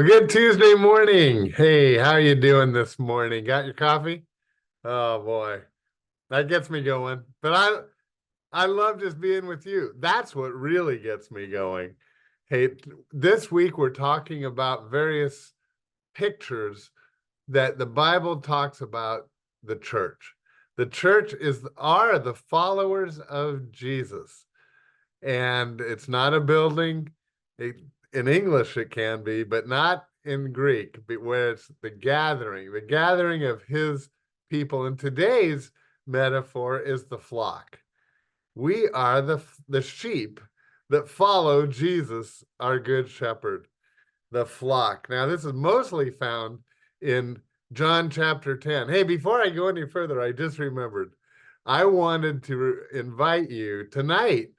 Well, good Tuesday morning. Hey, how you doing this morning? Got your coffee? Oh boy, that gets me going. But I love just being with you. That's what really gets me going. Hey, this week we're talking about various pictures that the Bible talks about the church. The church are the followers of Jesus, and it's not a building. It, in English, it can be, but not in Greek, where it's the gathering of his people. And today's metaphor is the flock. We are the sheep that follow Jesus, our good shepherd, the flock. Now, this is mostly found in John chapter 10. Hey, before I go any further, I just remembered I wanted to invite you tonight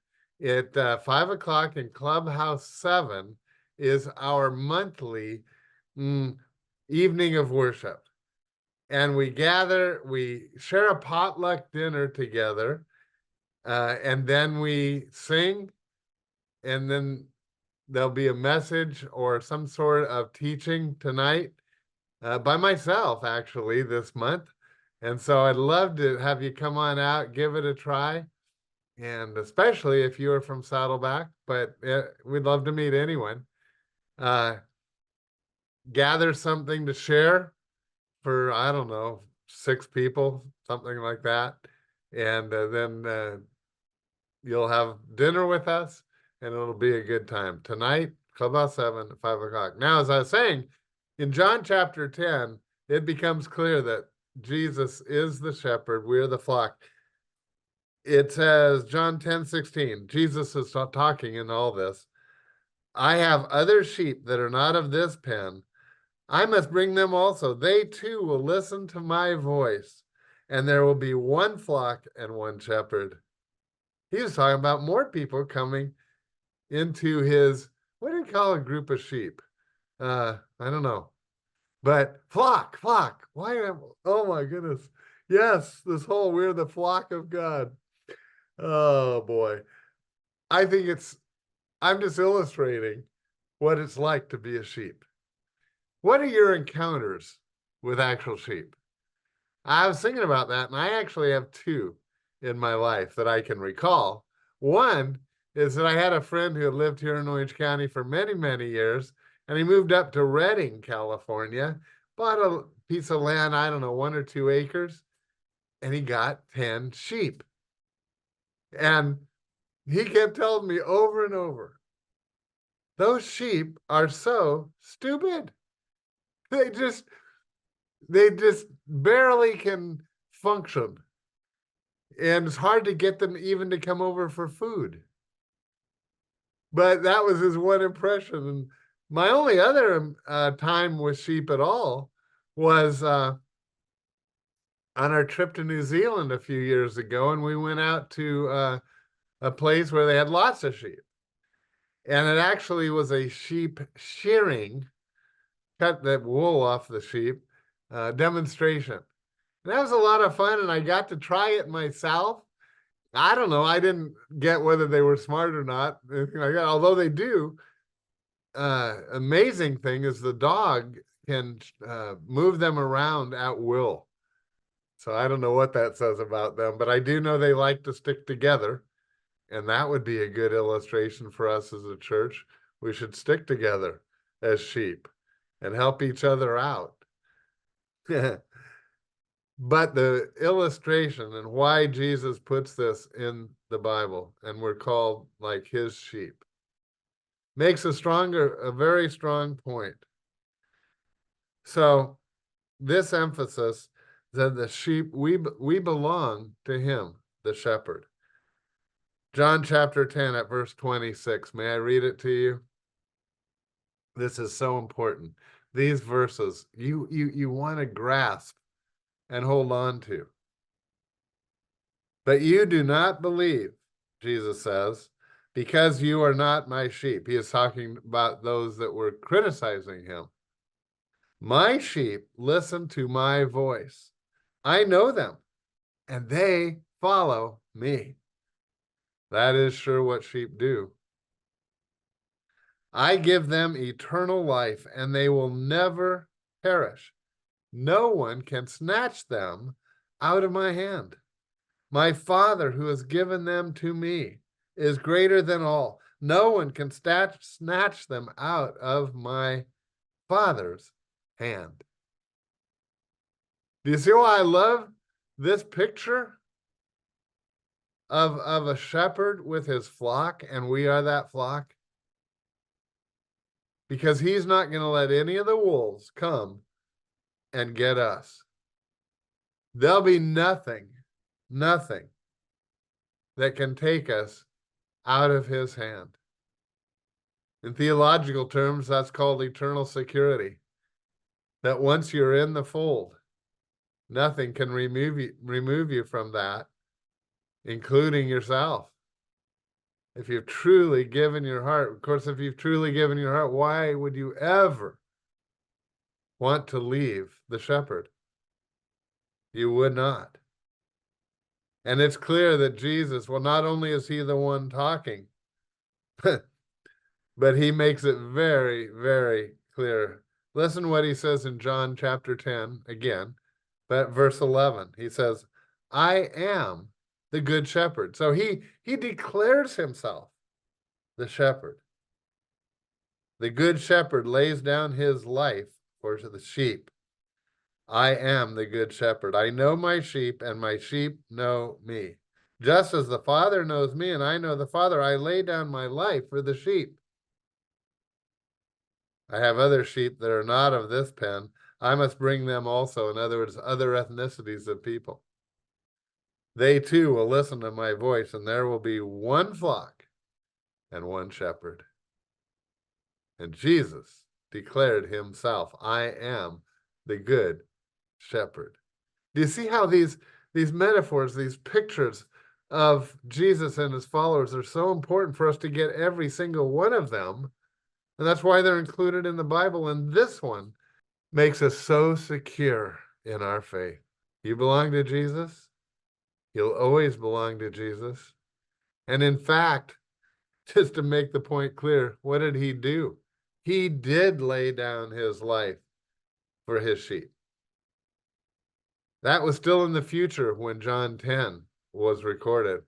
at 5 o'clock in Clubhouse 7 is our monthly evening of worship. And we gather, we share a potluck dinner together, and then we sing, and then there'll be a message or some sort of teaching tonight by myself, actually, this month. And so I'd love to have you come on out, give it a try. And especially if you are from Saddleback, but we'd love to meet anyone. Uh, gather something to share for, I don't know, 6 people, something like that. And then you'll have dinner with us and it'll be a good time. Tonight, Clubhouse 7 at 5 o'clock. Now, as I was saying, in John chapter 10, it becomes clear that Jesus is the shepherd, we're the flock. It says, John 10:16, Jesus is talking in all this. I have other sheep that are not of this pen. I must bring them also. They too will listen to my voice, and there will be one flock and one shepherd. He was talking about more people coming into his, what do you call a group of sheep? I don't know. But flock. Why? Oh my goodness. Yes, we're the flock of God. Oh boy. I think I'm just illustrating what it's like to be a sheep. What are your encounters with actual sheep? I was thinking about that, and I actually have two in my life that I can recall. One is that I had a friend who had lived here in Orange County for many, many years, and he moved up to Redding, California, bought a piece of land, I don't know, 1 or 2 acres, and he got 10 sheep. And he kept telling me over and over, those sheep are so stupid. They just barely can function. And it's hard to get them even to come over for food. But that was his one impression. And my only other time with sheep at all was on our trip to New Zealand a few years ago, and we went out to a place where they had lots of sheep. And it actually was a sheep shearing, cut the wool off the sheep, demonstration. And that was a lot of fun, and I got to try it myself. I don't know. I didn't get whether they were smart or not, anything like that. Although they do, amazing thing is the dog can move them around at will. So I don't know what that says about them, but I do know they like to stick together. And that would be a good illustration for us as a church. We should stick together as sheep and help each other out. But the illustration and why Jesus puts this in the Bible, and we're called like his sheep, makes a very strong point. So this emphasis that the sheep, we belong to him, the shepherd. John chapter 10 at verse 26. May I read it to you? This is so important. These verses, you want to grasp and hold on to. But you do not believe, Jesus says, because you are not my sheep. He is talking about those that were criticizing him. My sheep listen to my voice. I know them, and they follow me. That is sure what sheep do. I give them eternal life, and they will never perish. No one can snatch them out of my hand. My Father, who has given them to me, is greater than all. No one can snatch them out of my Father's hand. Do you see why I love this picture of a shepherd with his flock, and we are that flock? Because he's not going to let any of the wolves come and get us. There'll be nothing that can take us out of his hand. In theological terms, that's called eternal security. That once you're in the fold, nothing can remove you from that, including yourself. If you've truly given your heart, of course, if you've truly given your heart, why would you ever want to leave the shepherd? You would not. And it's clear that Jesus, well, not only is he the one talking, but he makes it very, very clear. Listen what he says in John chapter 10 again, but verse 11. He says, I am the good shepherd. So he declares himself the shepherd. The good shepherd lays down his life for the sheep. I am the good shepherd. I know my sheep, and my sheep know me. Just as the Father knows me, and I know the Father, I lay down my life for the sheep. I have other sheep that are not of this pen. I must bring them also. In other words, other ethnicities of people. They too will listen to my voice, and there will be one flock and one shepherd. And Jesus declared himself, I am the good shepherd. Do you see how these metaphors, these pictures of Jesus and his followers are so important for us to get every single one of them? And that's why they're included in the Bible. And this one makes us so secure in our faith. You belong to Jesus. You'll always belong to Jesus. And in fact, just to make the point clear, what did he do? He did lay down his life for his sheep. That was still in the future when John 10 was recorded,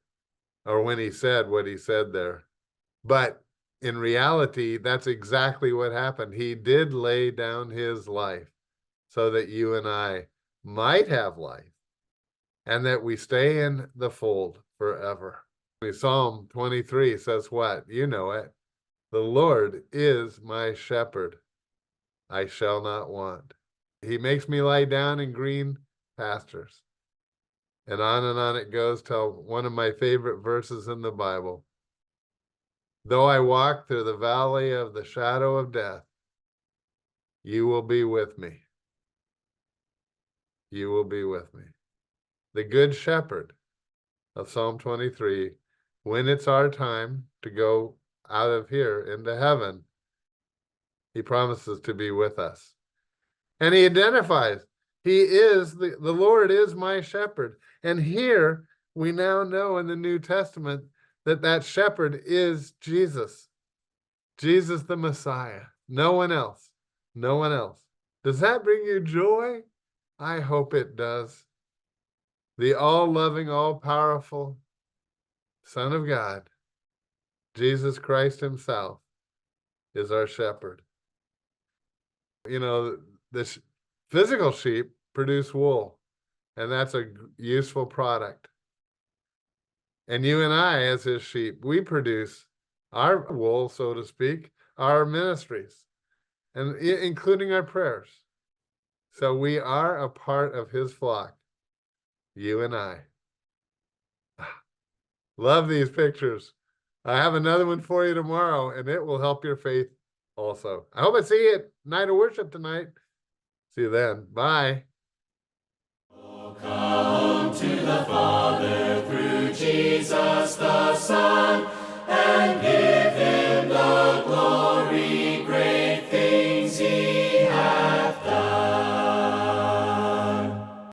or when he said what he said there. But in reality, that's exactly what happened. He did lay down his life so that you and I might have life, and that we stay in the fold forever. Psalm 23 says what? You know it. The Lord is my shepherd. I shall not want. He makes me lie down in green pastures. And on it goes till one of my favorite verses in the Bible. Though I walk through the valley of the shadow of death, you will be with me. You will be with me. The good shepherd of Psalm 23, when it's our time to go out of here into heaven, he promises to be with us. And he identifies, he is, the Lord is my shepherd. And here we now know in the New Testament that that shepherd is Jesus. Jesus the Messiah. No one else. No one else. Does that bring you joy? I hope it does. The all-loving, all-powerful Son of God, Jesus Christ himself, is our shepherd. You know, this physical sheep produce wool, and that's a useful product. And you and I, as his sheep, we produce our wool, so to speak, our ministries, and including our prayers. So we are a part of his flock, you and I. Love these pictures. I have another one for you tomorrow, and it will help your faith also. I hope I see you at night of worship tonight. See you then. Bye. Oh, come to the Father through Jesus the Son, and give him